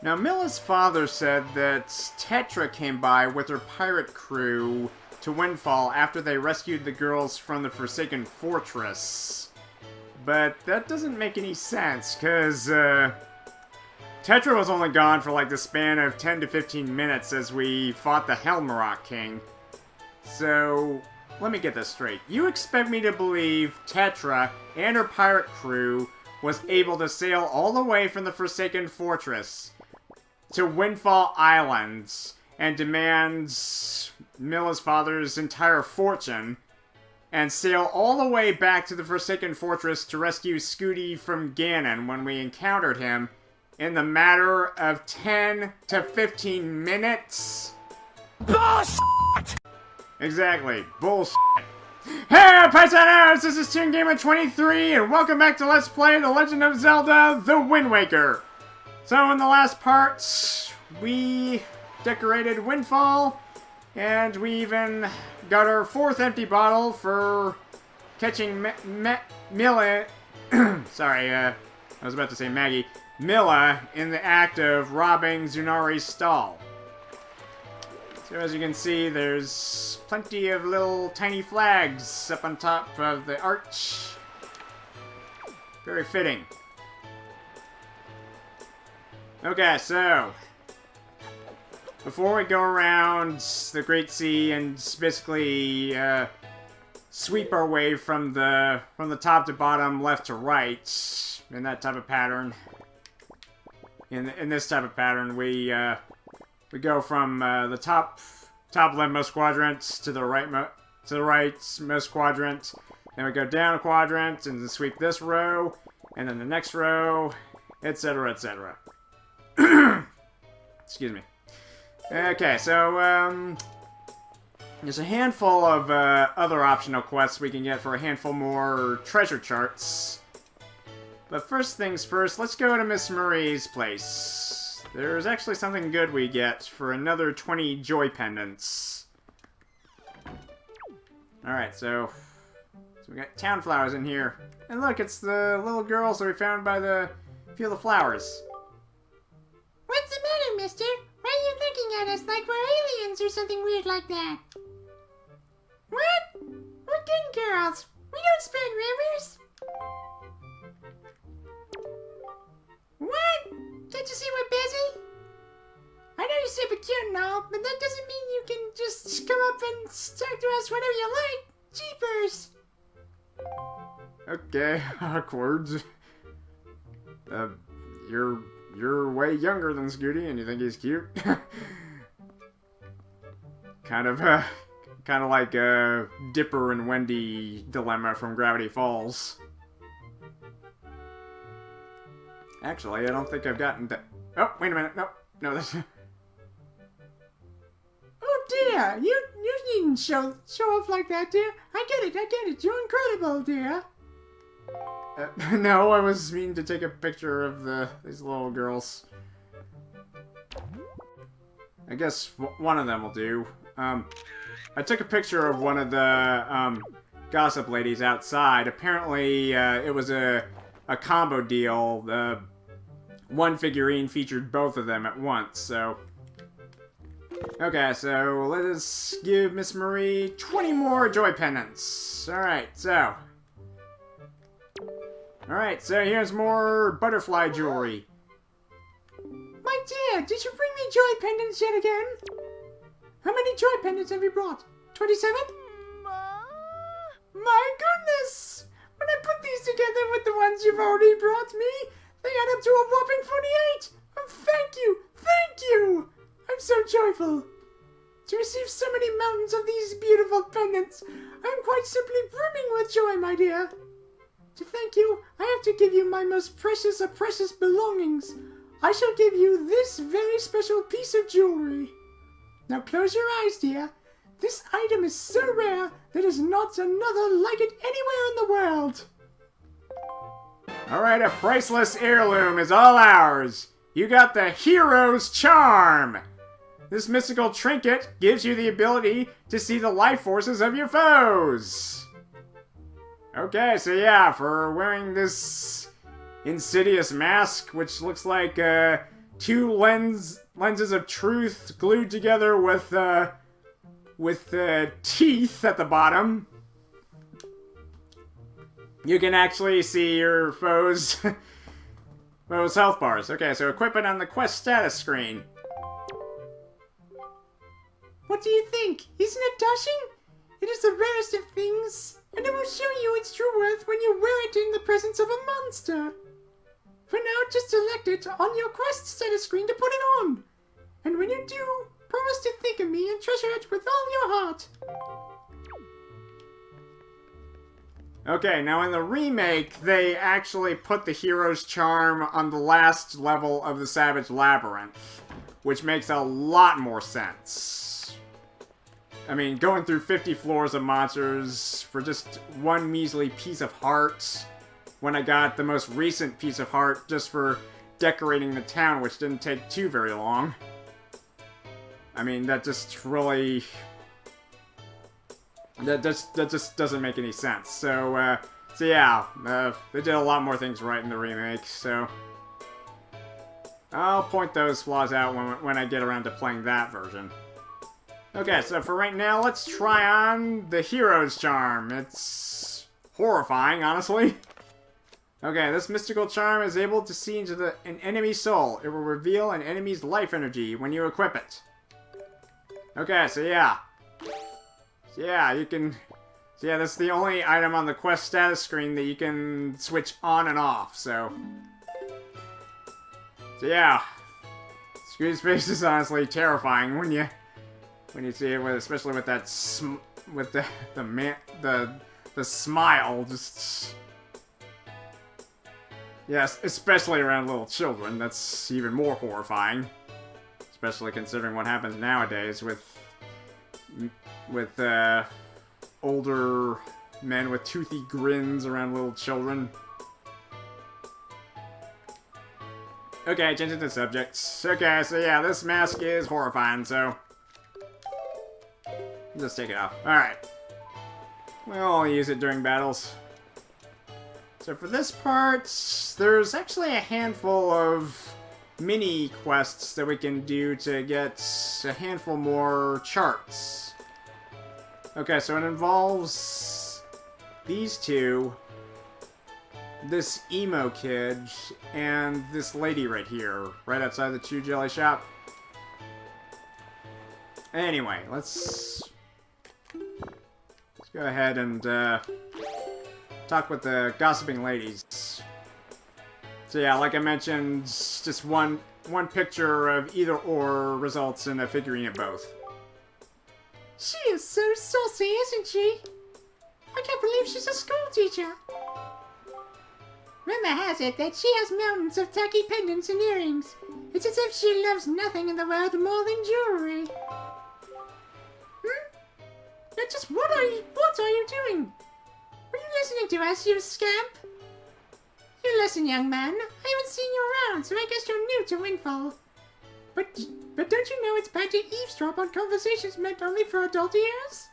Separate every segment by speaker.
Speaker 1: Now, Milla's father said that Tetra came by with her pirate crew to Windfall after they rescued the girls from the Forsaken Fortress. But that doesn't make any sense, because, Tetra was only gone for like the span of 10 to 15 minutes as we fought the Helmarock King. So, let me get this straight. You expect me to believe Tetra and her pirate crew was able to sail all the way from the Forsaken Fortress to Windfall Island and demand Milla's father's entire fortune and sail all the way back to the Forsaken Fortress to rescue Scooty from Ganon when we encountered him in the matter of 10 to 15 minutes?
Speaker 2: Bullshit!
Speaker 1: Exactly, bullshit. Hey, Paisanos! This is Toon Gamer 23, and welcome back to Let's Play The Legend of Zelda: The Wind Waker. So, in the last part, we decorated Windfall, and we even got our 4th empty bottle for catching Milla. Sorry, I was about to say Maggie. Milla in the act of robbing Zunari's stall. So as you can see, there's plenty of little tiny flags up on top of the arch. Very fitting. Okay, so before we go around the Great Sea and basically sweep our way from the top to bottom, left to right, in that type of pattern. In this type of pattern, we go from the top leftmost quadrant to the rightmost quadrant. Then we go down a quadrant and sweep this row, and then the next row, etc., etc. Excuse me. Okay, so there's a handful of other optional quests we can get for a handful more treasure charts. But first things first, let's go to Miss Marie's place. There's actually something good we get for another 20 Joy Pendants. Alright, so we got town flowers in here. And look, it's the little girls that we found by the field of flowers.
Speaker 3: What's the matter, mister? Why are you looking at us like we're aliens or something weird like that? What? We're good girls. We don't spread rumors. What? Can't you see we're busy? I know you're super cute and all, but that doesn't mean you can just come up and talk to us whenever you like. Jeepers.
Speaker 1: Okay, awkward. You're way younger than Scooty, and you think he's cute? kind of like Dipper and Wendy dilemma from Gravity Falls. Actually, I don't think I've gotten to... Oh, wait a minute. No, that's...
Speaker 3: Oh dear, you needn't show off like that, dear. I get it. You're incredible, dear.
Speaker 1: No, I was meaning to take a picture of these little girls. I guess one of them will do. I took a picture of one of the gossip ladies outside. Apparently, it was a combo deal. The one figurine featured both of them at once, so... Okay, so let us give Miss Marie 20 more Joy Pendants. Alright, so here's more butterfly jewelry.
Speaker 3: My dear, did you bring me Joy Pendants yet again? How many Joy Pendants have you brought? 27? My goodness! When I put these together with the ones you've already brought me, they add up to a whopping 48! Oh, thank you! I'm so joyful. To receive so many mountains of these beautiful pendants, I'm quite simply brimming with joy, my dear. To thank you, I have to give you my most precious of precious belongings. I shall give you this very special piece of jewelry. Now close your eyes, dear. This item is so rare, there is not another like it anywhere in the world.
Speaker 1: Alright, a priceless heirloom is all ours. You got the Hero's Charm. This mystical trinket gives you the ability to see the life forces of your foes. Okay, so yeah, for wearing this insidious mask, which looks like two lenses of truth glued together with teeth at the bottom. You can actually see your foes' health bars. Okay, so equip it on the quest status screen.
Speaker 3: What do you think? Isn't it dashing? It is the rarest of things, and it will show you its true worth when you wear it in the presence of a monster. For now, just select it on your quest status screen to put it on. And when you do, promise to think of me and treasure it with all your heart.
Speaker 1: Okay, now in the remake, they actually put the hero's charm on the last level of the Savage Labyrinth, which makes a lot more sense. I mean, going through 50 floors of monsters for just one measly piece of heart, when I got the most recent piece of heart just for decorating the town, which didn't take too very long. I mean, that just really... That just doesn't make any sense. So yeah, they did a lot more things right in the remake, so... I'll point those flaws out when I get around to playing that version. Okay, so for right now, let's try on the hero's charm. It's horrifying, honestly. Okay, this mystical charm is able to see into an enemy's soul. It will reveal an enemy's life energy when you equip it. Okay, so yeah. Yeah, you can... So yeah, that's the only item on the quest status screen that you can switch on and off, so... So yeah. Scooty's face is honestly terrifying when you see it, especially with that the smile, just... Yes, especially around little children, that's even more horrifying. Especially considering what happens nowadays with older men with toothy grins around little children. Okay, changing the subject. Okay, so yeah, this mask is horrifying, so... Just take it off. Alright. We'll only use it during battles. So for this part, there's actually a handful of mini quests that we can do to get a handful more charts. Okay, so it involves these two, this emo kid, and this lady right here, right outside the Chu Jelly Shop. Anyway, let's go ahead and talk with the gossiping ladies. So yeah, like I mentioned, just one picture of either or results in a figurine of both.
Speaker 3: She is so saucy, isn't she? I can't believe she's a school teacher. Rumor has it that she has mountains of tacky pendants and earrings. It's as if she loves nothing in the world more than jewelry. Now just what are you doing? Were you listening to us, you scamp? You listen, young man. I haven't seen you around, so I guess you're new to Windfall. But don't you know it's bad to eavesdrop on conversations meant only for adult ears?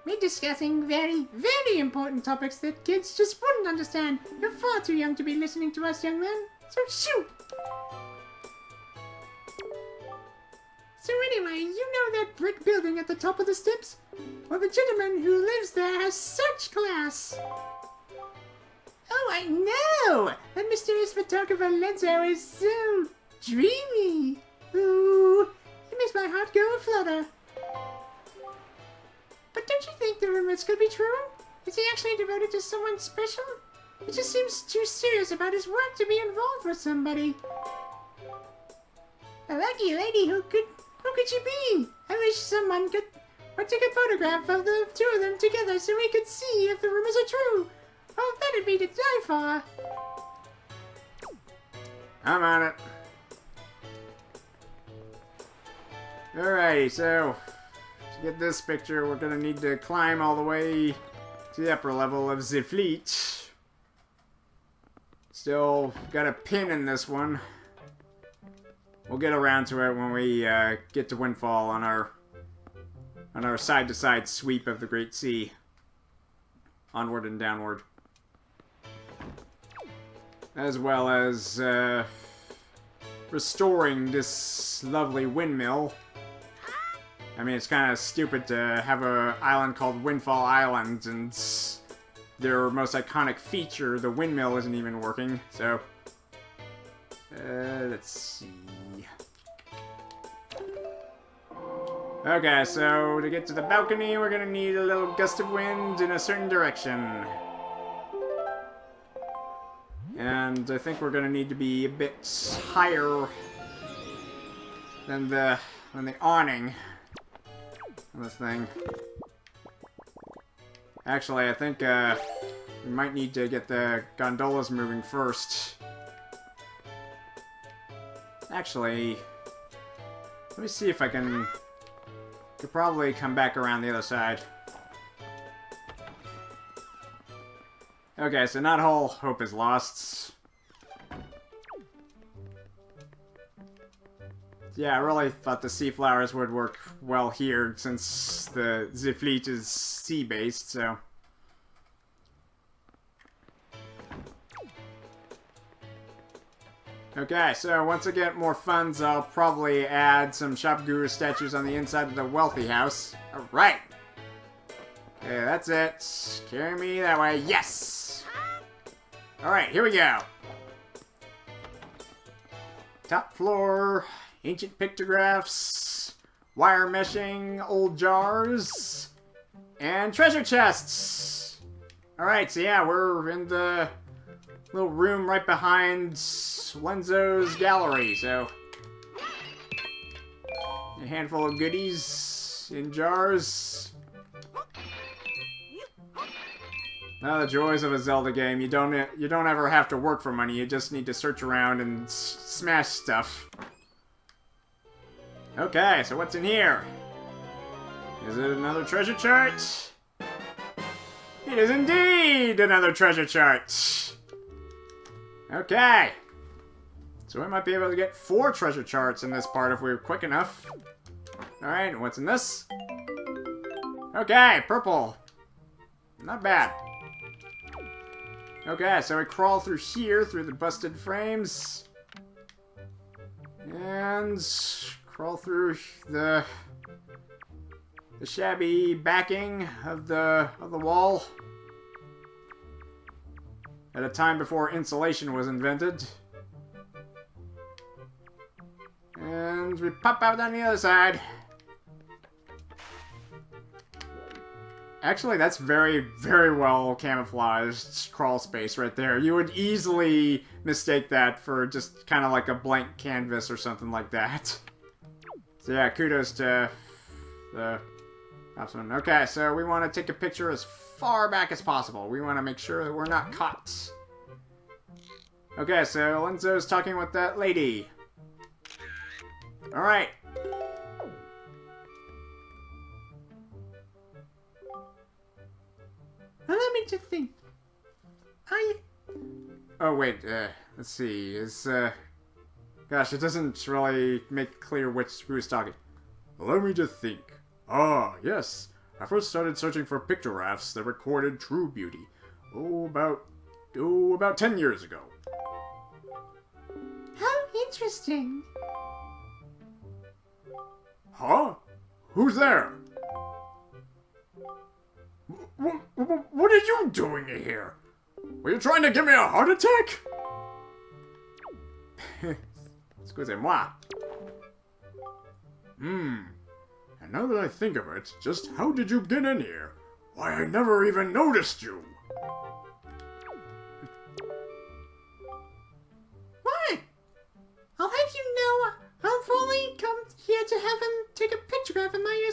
Speaker 3: We're discussing very, very important topics that kids just wouldn't understand. You're far too young to be listening to us, young man. So shoot! So anyway, you know that brick building at the top of the steps? Well, the gentleman who lives there has such class. Oh, I know! That mysterious photographer Lenzo is so dreamy. Ooh, it makes my heart go a-flutter. But don't you think the rumors could be true? Is he actually devoted to someone special? He just seems too serious about his work to be involved with somebody. A lucky lady, who could she be? I wish someone could take a photograph of the two of them together so we could see if the rumors are true. Oh, that'd be to die for.
Speaker 1: I'm on it. Alrighty, so to get this picture, we're gonna need to climb all the way to the upper level of the fleet. Still got a pin in this one. We'll get around to it when we get to Windfall on our side-to-side sweep of the Great Sea. Onward and downward. As well as restoring this lovely windmill. I mean, it's kind of stupid to have an island called Windfall Island, and their most iconic feature, the windmill, isn't even working, so... let's see... Okay, so to get to the balcony, we're gonna need a little gust of wind in a certain direction. And I think we're gonna need to be a bit higher than the awning on this thing. Actually, I think we might need to get the gondolas moving first. Actually, let me see if I can... Could probably come back around the other side. Okay, so not all hope is lost. Yeah, I really thought the sea flowers would work well here, since the fleet is sea-based, so... Okay, so once I get more funds, I'll probably add some Shop Guru statues on the inside of the wealthy house. Alright! Okay, that's it. Carry me that way. Yes! Alright, here we go. Top floor, ancient pictographs, wire meshing, old jars, and treasure chests! Alright, so yeah, we're in the little room right behind Lenzo's gallery, so... A handful of goodies in jars. Oh, the joys of a Zelda game. You don't ever have to work for money, you just need to search around and smash stuff. Okay, so what's in here? Is it another treasure chart? It is indeed another treasure chart! Okay. So we might be able to get 4 treasure charts in this part if we were quick enough. Alright, what's in this? Okay, purple. Not bad. Okay, so we crawl through here, through the busted frames. And crawl through the shabby backing of the wall. At a time before insulation was invented. And we pop out on the other side. Actually, that's very, very well camouflaged crawl space right there. You would easily mistake that for just kind of like a blank canvas or something like that. So yeah, kudos to the craftsman. Okay, so we want to take a picture as far back as possible. We want to make sure that we're not caught. Okay, so Lenzo's talking with that lady. Alright.
Speaker 3: Allow me to think.
Speaker 1: Oh, wait, let's see. Gosh, it doesn't really make clear who's talking. Allow me to think. Ah, yes. I first started searching for pictographs that recorded true beauty. About 10 years ago.
Speaker 3: How interesting.
Speaker 1: Huh? Who's there? What are you doing here? Were you trying to give me a heart attack? Excusez-moi. And now that I think of it, just how did you get in here? Why, I never even noticed you.
Speaker 3: What? I'll have you know, I've only come here to have him take a pictograph of my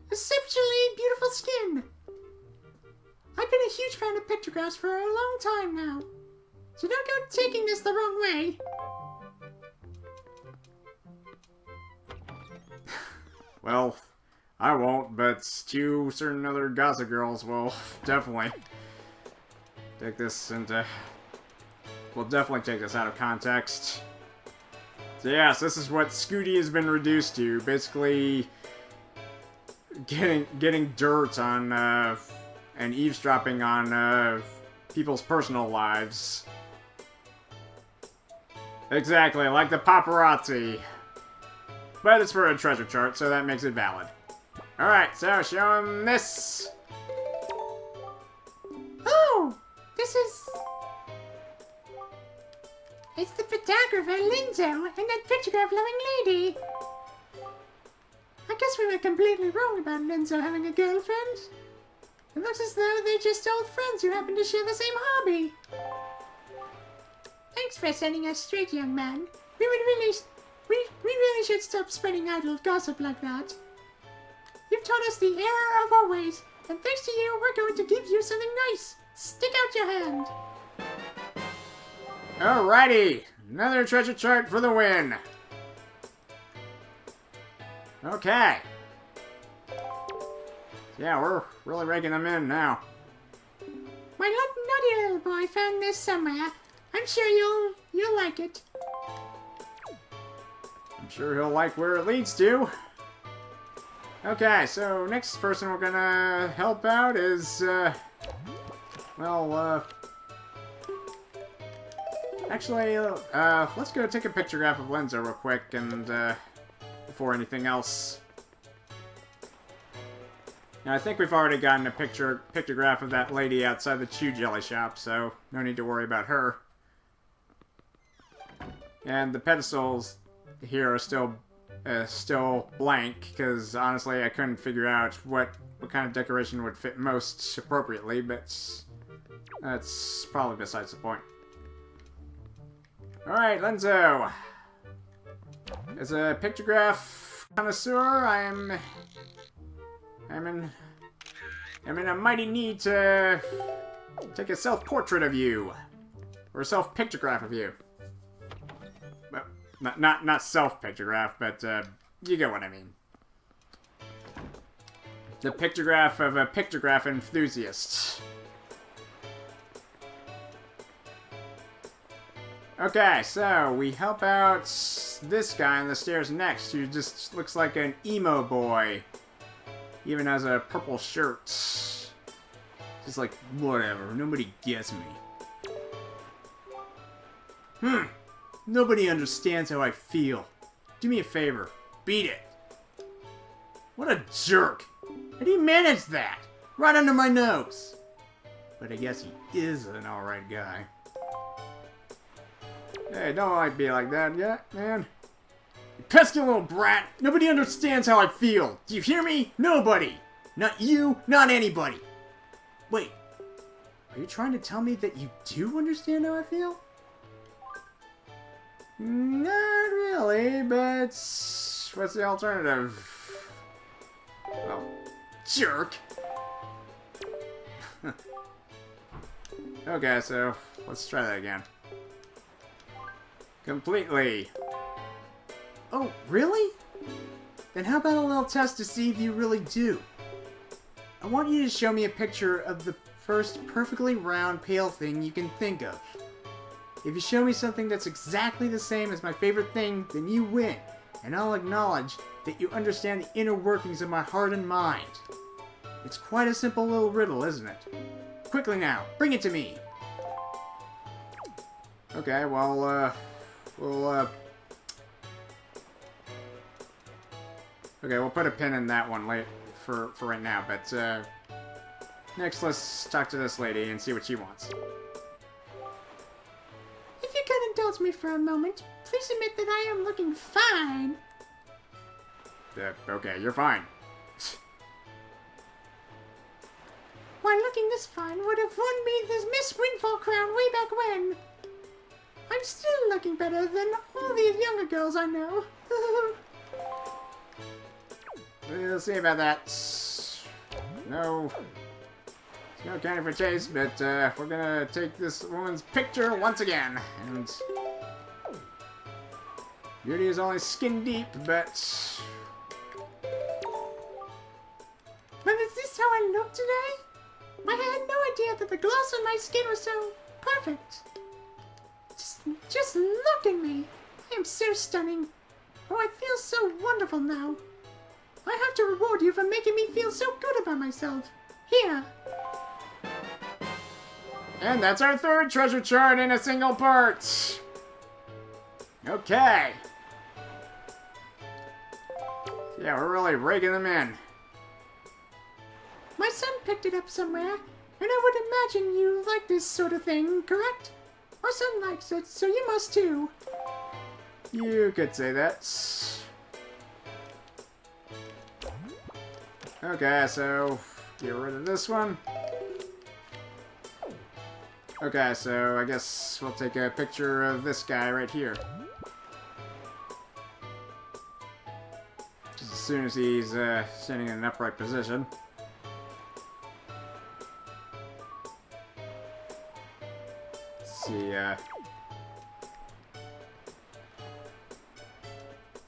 Speaker 3: exceptionally beautiful skin. I've been a huge fan of pictographs for a long time now. So don't go taking this the wrong way.
Speaker 1: Well, I won't, but two certain other gossip girls will definitely take this into... We'll definitely take this out of context. So yes, this is what Scooty has been reduced to. Basically, getting dirt on, and eavesdropping on, people's personal lives. Exactly, like the paparazzi. But it's for a treasure chart, so that makes it valid. Alright, so show him this.
Speaker 3: Oh, this is... It's the photographer, Linzo, and that pictograph-loving lady. I guess we were completely wrong about Linzo having a girlfriend. It looks as though they're just old friends who happen to share the same hobby. Thanks for setting us straight, young man. We really should stop spreading idle gossip like that. You've taught us the error of our ways, and thanks to you, we're going to give you something nice. Stick out your hand.
Speaker 1: Alrighty, another treasure chart for the win. Okay. Yeah, we're really raking them in now.
Speaker 3: My naughty little boy found this somewhere. I'm sure you'll like it.
Speaker 1: I'm sure he'll like where it leads to. Okay, so next person we're gonna help out is, actually, let's go take a pictograph of Lenzo real quick and, before anything else. Now, I think we've already gotten a pictograph of that lady outside the Chu Jelly Shop, so no need to worry about her. And the pedestals here are still blank, because honestly I couldn't figure out what kind of decoration would fit most appropriately, but that's probably besides the point. Alright, Lenzo. As a pictograph connoisseur, I'm in a mighty need to take a self-portrait of you. Or a self-pictograph of you. Well, not self-pictograph, but you get what I mean. The pictograph of a pictograph enthusiast. Okay, so we help out this guy on the stairs next, who just looks like an emo boy. Even has a purple shirt. Just like, whatever, nobody gets me. Nobody understands how I feel. Do me a favor, beat it. What a jerk. How do you manage that? Right under my nose. But I guess he is an alright guy. Hey, don't be like that yet, man. You pesky little brat. Nobody understands how I feel. Do you hear me? Nobody. Not you, not anybody. Wait. Are you trying to tell me that you do understand how I feel? Not really, but what's the alternative? Oh, jerk. Okay, so let's try that again. Completely. Oh, really? Then how about a little test to see if you really do? I want you to show me a picture of the first perfectly round, pale thing you can think of. If you show me something that's exactly the same as my favorite thing, then you win, and I'll acknowledge that you understand the inner workings of my heart and mind. It's quite a simple little riddle, isn't it? Quickly now, bring it to me! Okay, well, okay, we'll put a pin in that one for right now, but, next let's talk to this lady and see what she wants.
Speaker 3: If you could indulge me for a moment, please admit that I am looking fine.
Speaker 1: Okay, you're fine.
Speaker 3: Why, looking this fine would have won me this Miss Windfall crown way back when. I'm still looking better than all the younger girls I know.
Speaker 1: We'll see about that. No candy for chase, but we're gonna take this woman's picture once again. And beauty is only skin deep, but...
Speaker 3: But is this how I look today? I had no idea that the gloss on my skin was so perfect. Just look at me. I am so stunning. Oh, I feel so wonderful now. I have to reward you for making me feel so good about myself. Here.
Speaker 1: And that's our third treasure chart in a single part. Okay. Yeah, we're really raking them in.
Speaker 3: My son picked it up somewhere, and I would imagine you like this sort of thing, correct? Our son likes it, so you must too.
Speaker 1: You could say that. Okay, so get rid of this one. Okay, so I guess we'll take a picture of this guy right here. Just as soon as he's standing in an upright position. Let's see,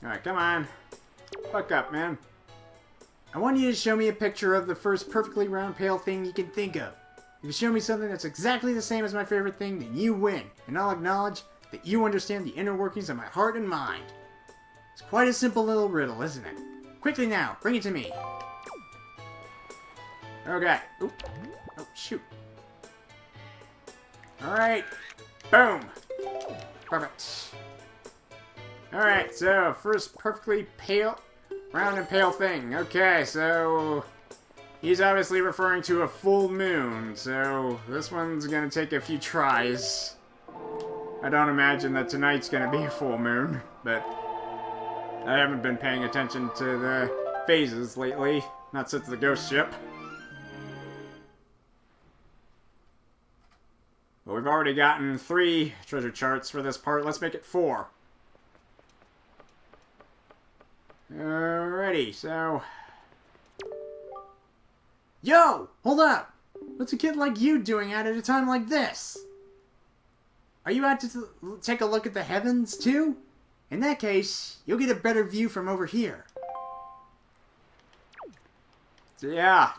Speaker 1: Alright, come on. Fuck up, man. I want you to show me a picture of the first perfectly round pale thing you can think of. If you show me something that's exactly the same as my favorite thing, then you win, and I'll acknowledge that you understand the inner workings of my heart and mind. It's quite a simple little riddle, isn't it? Quickly now, bring it to me. Okay. Oop. Oh, shoot. Alright. Boom. Perfect. Alright, so first perfectly pale, round and pale thing. Okay, so he's obviously referring to a full moon, so this one's gonna take a few tries. I don't imagine that tonight's gonna be a full moon, but I haven't been paying attention to the phases lately, not since the ghost ship. But we've already gotten 3 treasure charts for this part, let's make it 4. Alrighty, so... Yo! Hold up! What's a kid like you doing out at a time like this? Are you out to take a look at the heavens, too? In that case, you'll get a better view from over here. So yeah,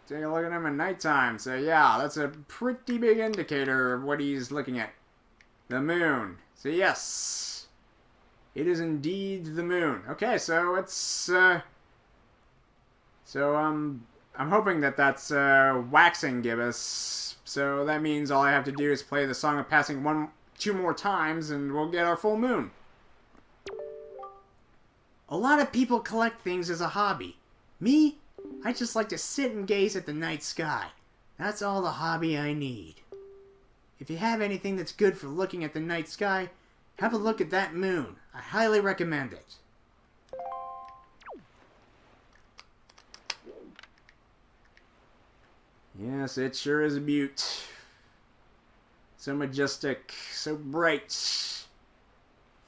Speaker 1: take a look at him at nighttime. So yeah, that's a pretty big indicator of what he's looking at. The moon. So yes, it is indeed the moon. Okay, so it's... I'm hoping that that's waxing gibbous. So that means all I have to do is play the Song of Passing 2 more times and we'll get our full moon. A lot of people collect things as a hobby. Me, I just like to sit and gaze at the night sky. That's all the hobby I need. If you have anything that's good for looking at the night sky, have a look at that moon. I highly recommend it. Yes, it sure is a beaut. So majestic, so bright.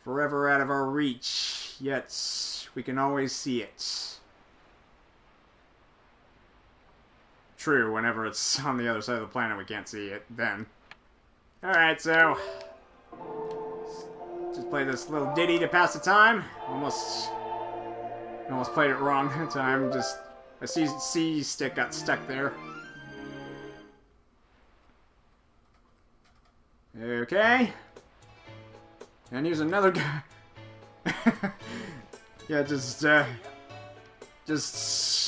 Speaker 1: Forever out of our reach, yet we can always see it. True, whenever it's on the other side of the planet we can't see it then. Alright, so... just play this little ditty to pass the time. Almost played it wrong that time. Just a C stick got stuck there. Okay. And here's another guy. Yeah, just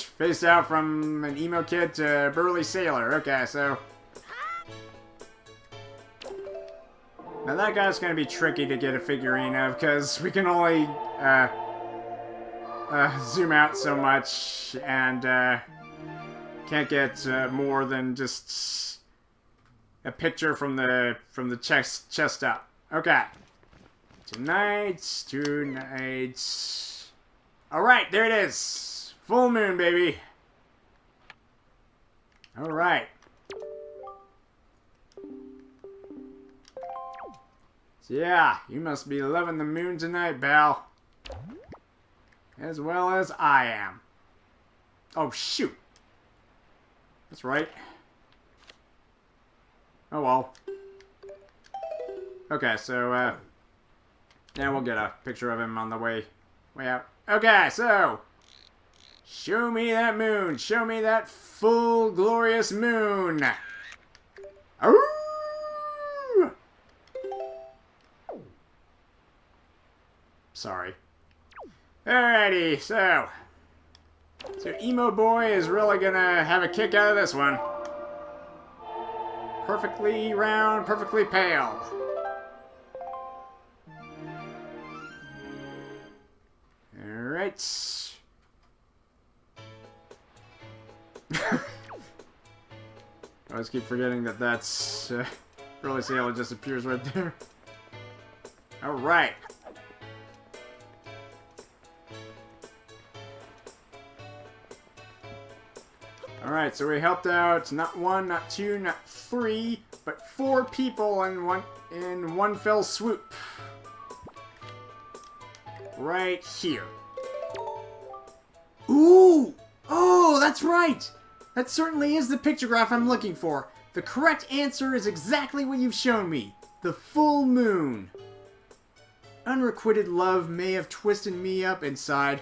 Speaker 1: faced out from an emo kid to a burly sailor. Okay, so... now that guy's gonna be tricky to get a figurine of, because we can only zoom out so much, and can't get more than just a picture from the chest up. Okay. Tonight. Alright, there it is. Full moon, baby. Alright. So yeah, you must be loving the moon tonight, Belle. As well as I am. Oh, shoot. That's right. Oh, well. Okay, so, yeah, we'll get a picture of him on the way out. Okay, so... show me that moon. Show me that full, glorious moon. Ooh! Sorry. Alrighty, so Emo Boy is really gonna have a kick out of this one. Perfectly round, perfectly pale. Alright. I always keep forgetting that that's... really Sailor just appears right there. Alright. Alright, so we helped out not 1, not 2, not 3, but 4 people in one fell swoop. Right here. Ooh! Oh, that's right! That certainly is the pictograph I'm looking for. The correct answer is exactly what you've shown me. The full moon. Unrequited love may have twisted me up inside,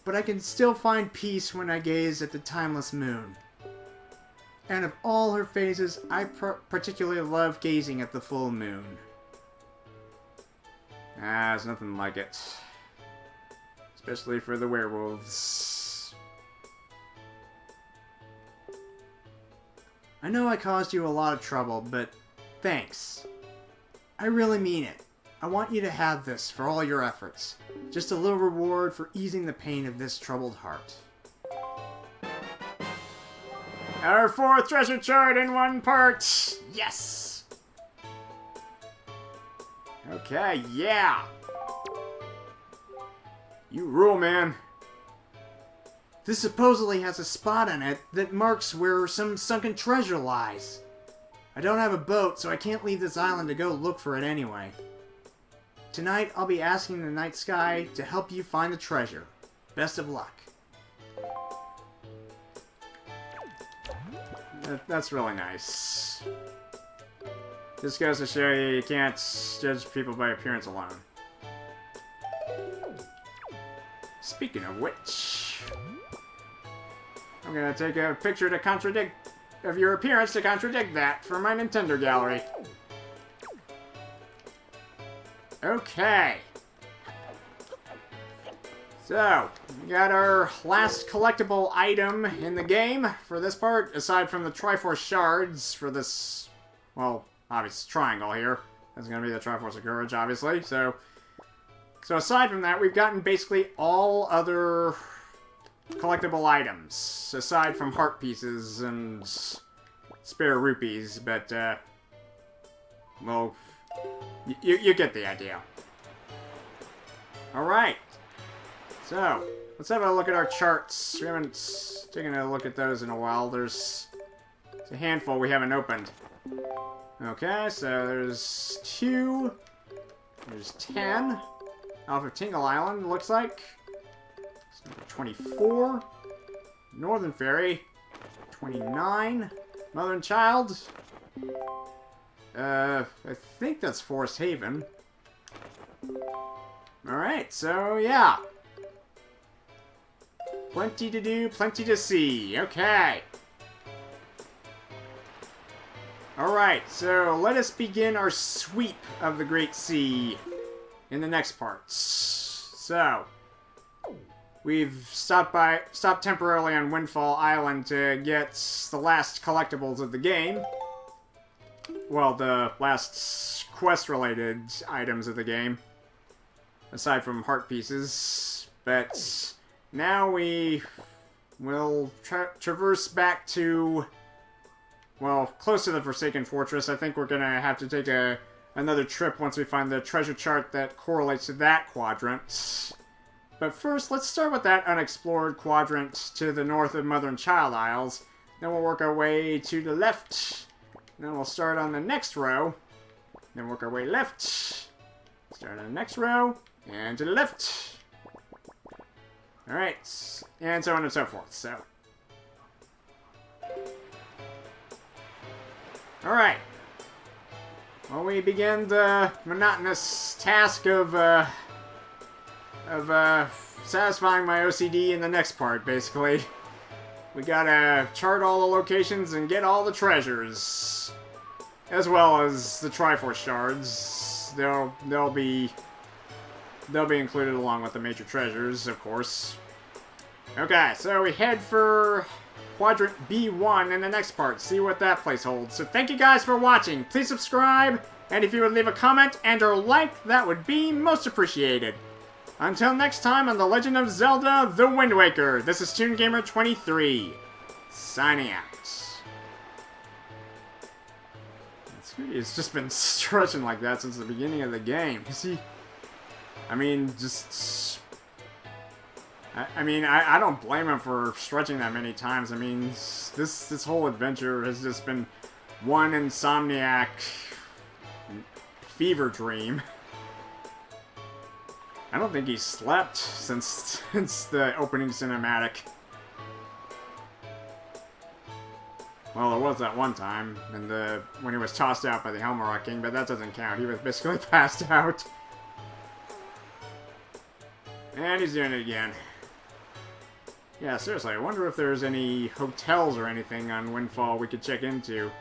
Speaker 1: but I can still find peace when I gaze at the timeless moon. And of all her phases, I particularly love gazing at the full moon. There's nothing like it. Especially for the werewolves. I know I caused you a lot of trouble, but thanks. I really mean it. I want you to have this for all your efforts. Just a little reward for easing the pain of this troubled heart. Our 4th treasure chart in 1 part! Yes! Okay, yeah! You rule, man. This supposedly has a spot on it that marks where some sunken treasure lies. I don't have a boat, so I can't leave this island to go look for it anyway. Tonight, I'll be asking the night sky to help you find the treasure. Best of luck. That's really nice. This goes to show you can't judge people by appearance alone. Speaking of which, I'm gonna take a picture to contradict of your appearance to contradict that for my Nintendo gallery. Okay. So, we got our last collectible item in the game for this part, aside from the Triforce shards for this, well, obvious triangle here. That's going to be the Triforce of Courage, obviously. So aside from that, we've gotten basically all other collectible items, aside from heart pieces and spare rupees, but, well, you get the idea. Alright. So, let's have a look at our charts. We haven't taken a look at those in a while. There's a handful we haven't opened. Okay, so there's 2. There's 10. Off of Tingle Island, looks like. It's number 24. Northern Fairy. 29. Mother and Child. I think that's Forest Haven. Alright, so yeah. Plenty to do, plenty to see. Okay. Alright, so let us begin our sweep of the Great Sea in the next parts. So, we've stopped temporarily on Windfall Island to get the last collectibles of the game. Well, the last quest-related items of the game. Aside from heart pieces. But now we will traverse back to, well, close to the Forsaken Fortress. I think we're going to have to take another trip once we find the treasure chart that correlates to that quadrant. But first, let's start with that unexplored quadrant to the north of Mother and Child Isles. Then we'll work our way to the left. Then we'll start on the next row. Then work our way left. Start on the next row. And to the left. Alright. And so on and so forth. So. Alright. Well, we begin the monotonous task of satisfying my OCD in the next part, basically. We gotta chart all the locations and get all the treasures. As well as the Triforce shards. They'll be included along with the major treasures, of course. Okay, so we head for Quadrant B1 in the next part. See what that place holds. So thank you guys for watching. Please subscribe, and if you would leave a comment and or like, that would be most appreciated. Until next time on The Legend of Zelda, The Wind Waker, this is Toon Gamer 23, signing out. Scooty has just been stretching like that since the beginning of the game. You see? I mean, just... I don't blame him for stretching that many times. I mean, this whole adventure has just been one insomniac fever dream. I don't think he's slept since the opening cinematic. Well, there was that one time when he was tossed out by the Helmara King, but that doesn't count. He was basically passed out. And he's doing it again. Yeah, seriously, I wonder if there's any hotels or anything on Windfall we could check into.